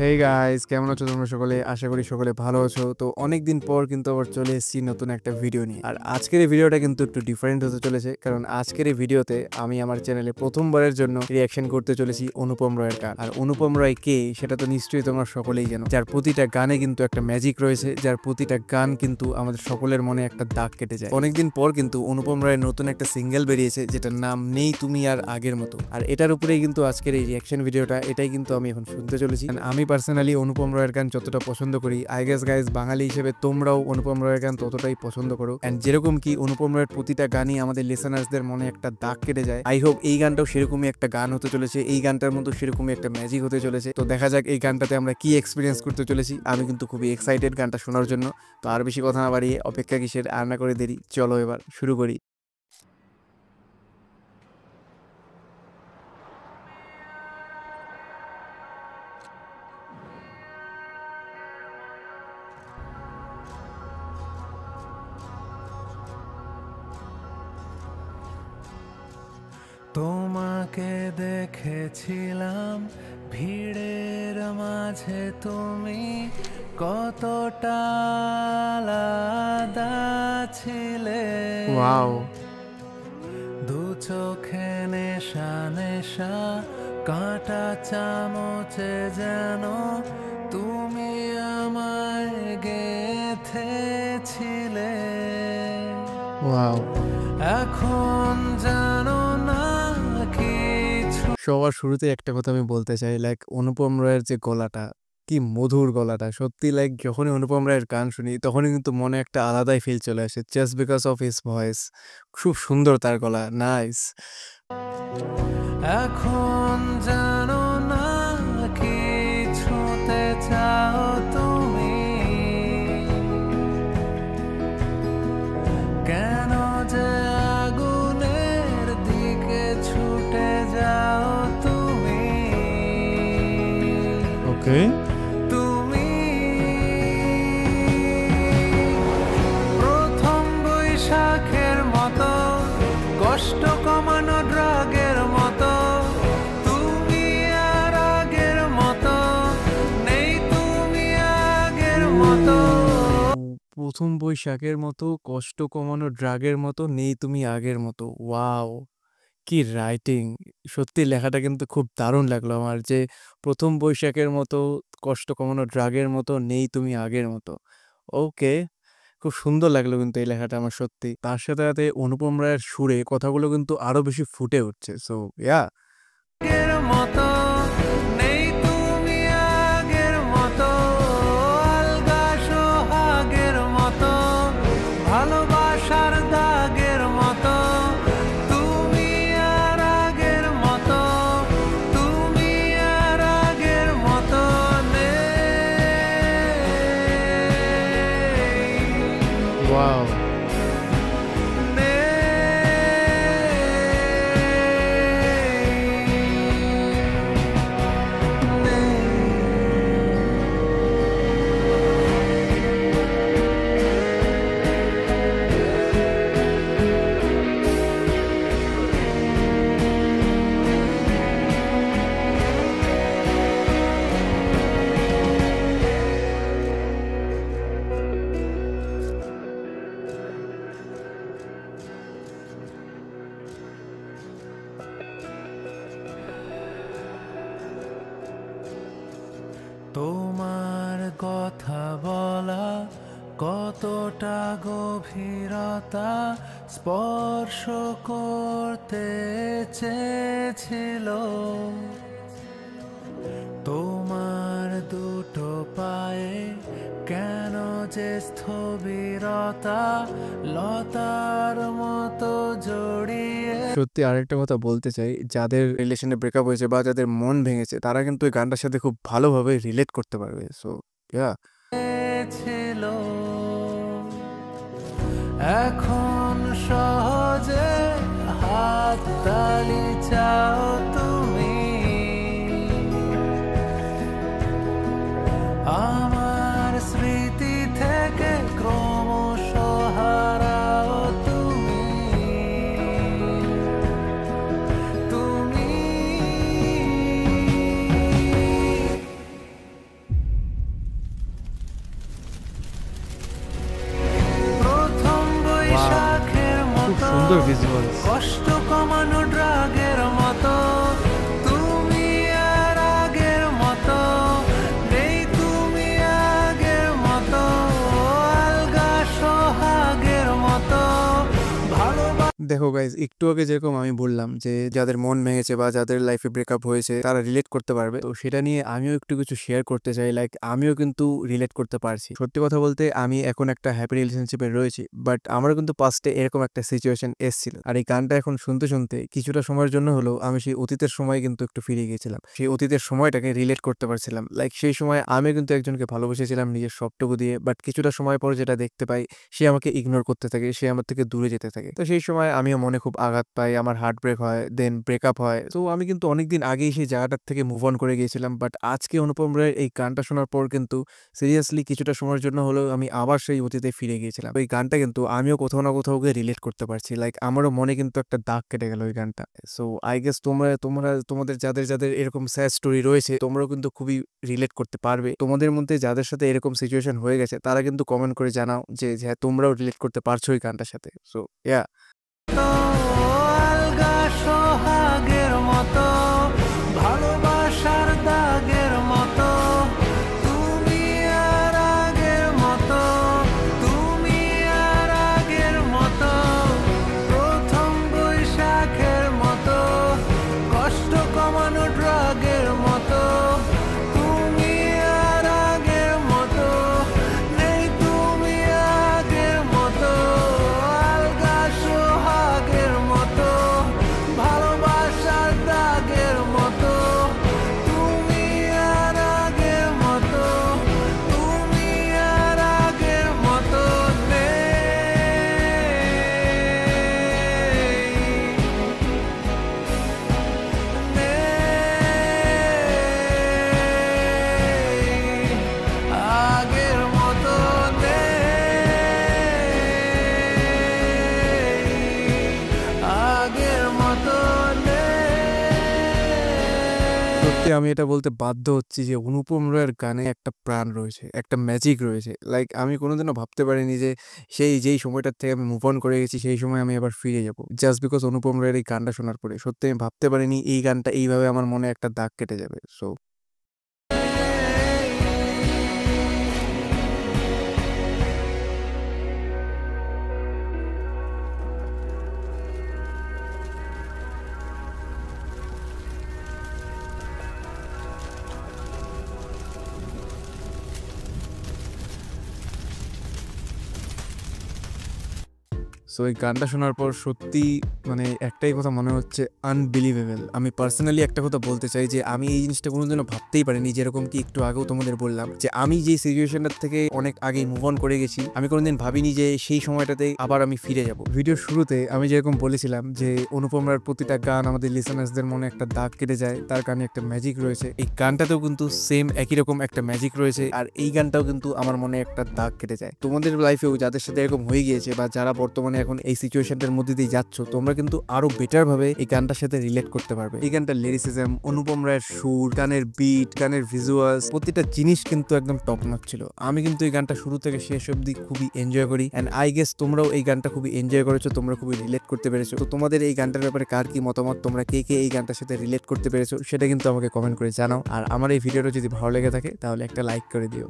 Hey guys, কেমন আছো তোমরা সকলে? আশা করি সকলে ভালো আছো। তো অনেকদিন পর কিন্তু আবার চলে এসেছি নতুন একটা ভিডিও নিয়ে। আর আজকের এই ভিডিওটা কিন্তু একটু ডিফারেন্ট হতে চলেছে, কারণ আজকের এই ভিডিওতে আমি আমার চ্যানেলে প্রথমবারের জন্য রিয়াকশন করতে চলেছি অনুপম রয়ের গান। আর অনুপম রয় কে সেটা তো নিশ্চয়ই তোমরা সকলেই জানো, যার প্রতিটা গানে কিন্তু একটা ম্যাজিক রয়েছে, যার প্রতিটা গান কিন্তু আমাদের সকলের মনে একটা দাগ কেটে যায়। অনেকদিন পর কিন্তু অনুপম রয়ের নতুন একটা সিঙ্গেল বেরিয়েছে, যেটার নাম নেই তুমি আর আগের মতো। আর এটার উপরেই কিন্তু আজকের এই রিয়াকশন ভিডিওটা, এটাই কিন্তু আমি এখন শুনতে চলেছি। আমি পার্সোনালি অনুপম রয়ের গান যতটা পছন্দ করি, আই গেস গাইজ বাঙালি হিসেবে তোমরাও অনুপম রয়ের গান ততটাই পছন্দ করো। এন্ড যেরকম কি অনুপম রয়ের প্রতিটা গানই আমাদের লিসেনার্সদের মনে একটা দাগ কেটে যায়, আই হোপ এই গানটাও সেরকমই একটা গান হতে চলেছে, এই গানটার মতো সেরকমই একটা ম্যাজিক হতে চলেছে। তো দেখা যাক এই গানটাতে আমরা কি এক্সপিরিয়েন্স করতে চলেছি। আমি কিন্তু খুবই এক্সাইটেড গানটা শোনার জন্য। তো আর বেশি কথা না বাড়িয়ে অপেক্ষা কিসের, আর না করে দেরি, চলো এবার শুরু করি। তোমাকে দেখেছিলাম ভিড়ের মাঝে, তুমি কতটা আলাদা ছিলে। ওয়াও, দু চোখে নেশা নেশা, কাঁটা চামচে যেন তুমি আমায় গেঁথেছিলে। ওয়াও। এখন জানো না কিছু। সবার শুরুতে একটা কথা আমি বলতে চাই, লাইক অনুপম রায়ের যে গলাটা, কি মধুর গলাটা, সত্যি লাইক যখনই অনুপম রায়ের গান শুনি তখনই কিন্তু মনে একটা আলাদাই ফিল চলে আসে, just because of his voice. খুব সুন্দর তার গলা, নাইস। এখন জানো না কিছুতে চাও তুমি, কেন যে আগুনের দিকে ছুটে যাও তুমি। ওকে, তুমি প্রথম বৈশাখের মতো, কষ্ট কমানো ড্রাগের মতো, তুমি আর আগের মতো নেই, তুমি আগের মতো। প্রথম বৈশাখের মতো, কষ্ট কমানো ড্রাগের মতো, নেই তুমি আগের মতো। ওয়াও, কি রাইটিং! সত্যি লেখাটা কিন্তু খুব দারুণ লাগলো আমার, যে প্রথম বৈশাখের মতো, কষ্ট কমানো ড্রাগের মতো, নেই তুমি আগের মতো। ওকে, খুব সুন্দর লাগলো কিন্তু এই লেখাটা আমার সত্যি। তার সাথে সাথে অনুপম রায়ের সুরে কথাগুলো কিন্তু আরো বেশি ফুটে উঠছে। সো ইয়া, আগের মতো নেই তুমি আগের মতো, আলগা সোহাগের মতো, ভালোবাসার দাগের মতো, তুমি আর আগের মতো, তুমি আর আগের মতো নেই। ওয়াও। তোমার কথা বলা কতটা গভীরতা স্পর্শ করতে চেয়েছিল। তোমার দুটো পায়ে কেন যে স্থবিরতা, লতার মতো জড়িয়ে। সত্যি আরেকটা কথা বলতে চাই, যাদের রিলেশনে ব্রেকআপ হয়েছে বা যাদের মন ভেঙেছে, তারা কিন্তু এই গানটার সাথে খুব ভালোভাবে রিলেট করতে পারবে। সো ইয়া, ছিল এখন সহজে হাত তালি চাও তুমি, আমার স্মৃতি থেকে ক্রমশ হারাও তুমি। তুমি সুন্দর ভিজুয়ালস। কষ্ট কমানো ড্রাগের মতো তুমি আর আগের মতো নেই, তুমি আগের মতো আলগা সোহাগের মতো ভালোবাসা। দেখো গাইজ, একটু আগে যেরকম আমি বললাম যে যাদের মন ভেঙেছে বা যাদের লাইফে ব্রেকআপ হয়েছে তারা রিলেট করতে পারবে, তো সেটা নিয়ে আমিও একটু কিছু শেয়ার করতে চাই। লাইক আমিও কিন্তু রিলেট করতে পারছি। সত্যি কথা বলতে আমি এখন একটা হ্যাপি রিলেশনশিপে রয়েছি, বাট আমারও কিন্তু পাস্টে এরকম একটা সিচুয়েশন এসেছিল। আর এই গানটা এখন শুনতে শুনতে কিছুটা সময়ের জন্য হলেও আমি সেই অতীতের সময় কিন্তু একটু ফিরে গিয়েছিলাম, সেই অতীতের সময়টাকে রিলেট করতে পারছিলাম। লাইক সেই সময় আমি কিন্তু একজনকে ভালোবেসেছিলাম নিজের সবটুকু দিয়ে, বাট কিছুটা সময় পর যেটা দেখতে পাই সে আমাকে ইগনোর করতে থাকে, সে আমার থেকে দূরে যেতে থাকে। তো সেই সময় আমিও মনে খুব আঘাত পাই, আমার হার্ট ব্রেক হয়, দেন ব্রেকআপ হয়। তো আমি কিন্তু অনেকদিন আগেই সেই জায়গাটার থেকে মুভ অন করে গিয়েছিলাম, বাট আজকে অনুপম রায়ের এই গানটা শোনার পর কিন্তু সিরিয়াসলি কিছুটা সময়ের জন্য হলেও আমি আবার সেই অতীতে ফিরে গিয়েছিলাম। ওই গানটা কিন্তু আমিও কোথাও না কোথাও গিয়ে রিলেট করতে পারছি। লাইক আমারও মনে কিন্তু একটা দাগ কেটে গেল ওই গানটা। সো আই গেস তোমাদের যাদের যাদের এরকম স্যাড স্টোরি রয়েছে তোমরাও কিন্তু খুবই রিলেট করতে পারবে। তোমাদের মধ্যে যাদের সাথে এরকম সিচুয়েশন হয়ে গেছে তারা কিন্তু কমেন্ট করে জানাও যে হ্যাঁ তোমরাও রিলেট করতে পারছো ওই গানটার সাথে। সো ইয়া, আলগা সোহাগের মতো ভালোবাসার দাগের মতো তুমি আর আগের মতো, তুমি আর আগের মতো প্রথম বৈশাখের মতো কষ্ট কমানো ড্রাগের মতো তুমি আর আগের মতো নেই, তুমি আগের মতো আলগা সোহাগের মতো ভালোবাসার দাগের মতো তুমি আর আগের মতো, তুমি আর আগের মতো আগের মতো আগের মতো সত্যি আমি এটা বলতে বাধ্য হচ্ছি যে অনুপম রয়ের গানে একটা প্রাণ রয়েছে, একটা ম্যাজিক রয়েছে। লাইক আমি কোনোদিনও ভাবতে পারিনি যে যেই সময়টার থেকে আমি মুভ অন করে গেছি সেই সময় আমি আবার ফিরে যাব জাস্ট বিকজ অনুপম রয়ের এই গানটা শোনার পরে। সত্যি আমি ভাবতে পারিনি এই গানটা এইভাবে আমার মনে একটা দাগ কেটে যাবে। সো এই গানটা শোনার পর সত্যি মানে একটাই কথা মনে হচ্ছে, আনবিলিভেবল। আমি পার্সোনালি একটা কথা বলতে চাই যে আমি এই জিনিসটা কোনোদিনও ভাবতেই পারিনি, যেরকম কি একটু আগেও তোমাদের বললাম যে আমি যে সিচুয়েশনটার থেকে অনেক আগে মুভ অন করে গেছি, আমি কোনোদিন ভাবিনি যে সেই সময়টাতে আবার আমি ফিরে যাব। ভিডিওর শুরুতে আমি যেরকম বলেছিলাম যে অনুপম রায়ের প্রতিটা গান আমাদের লিসেনার্সদের মনে একটা দাগ কেটে যায়, তার গানে একটা ম্যাজিক রয়েছে। এই গানটাতেও কিন্তু সেম একই রকম একটা ম্যাজিক রয়েছে, আর এই গানটাও কিন্তু আমার মনে একটা দাগ কেটে যায়। তোমাদের লাইফেও যাদের সাথে এরকম হয়ে গিয়েছে বা যারা বর্তমানে এখন এই সিচুয়েশনটার মধ্যে দিয়ে যাচ্ছ, তোমরা কিন্তু আরো বেটার ভাবে এই গানটার সাথে রিলেট করতে পারবে। এই গানটার লিরিসিজম, অনুপম রায়ের সুর, গানের বিট, গানের ভিজুয়ালস, প্রতিটা জিনিস কিন্তু একদম টপ নচ ছিল। আমি কিন্তু এই গানটা শুরু থেকে শেষ অবধি খুবই এনজয় করি, এন্ড আই গেস তোমরাও এই গানটা খুবই এনজয় করেছো, তোমরা খুবই রিলেট করতে পেরেছো। তো তোমাদের এই গানটার ব্যাপারে কার কি মতামত, তোমরা কে কে এই গানটার সাথে রিলেট করতে পেরেছো সেটা কিন্তু আমাকে কমেন্ট করে জানাও। আর আমার এই ভিডিওটা যদি ভালো লেগে থাকে তাহলে একটা লাইক করে দিও।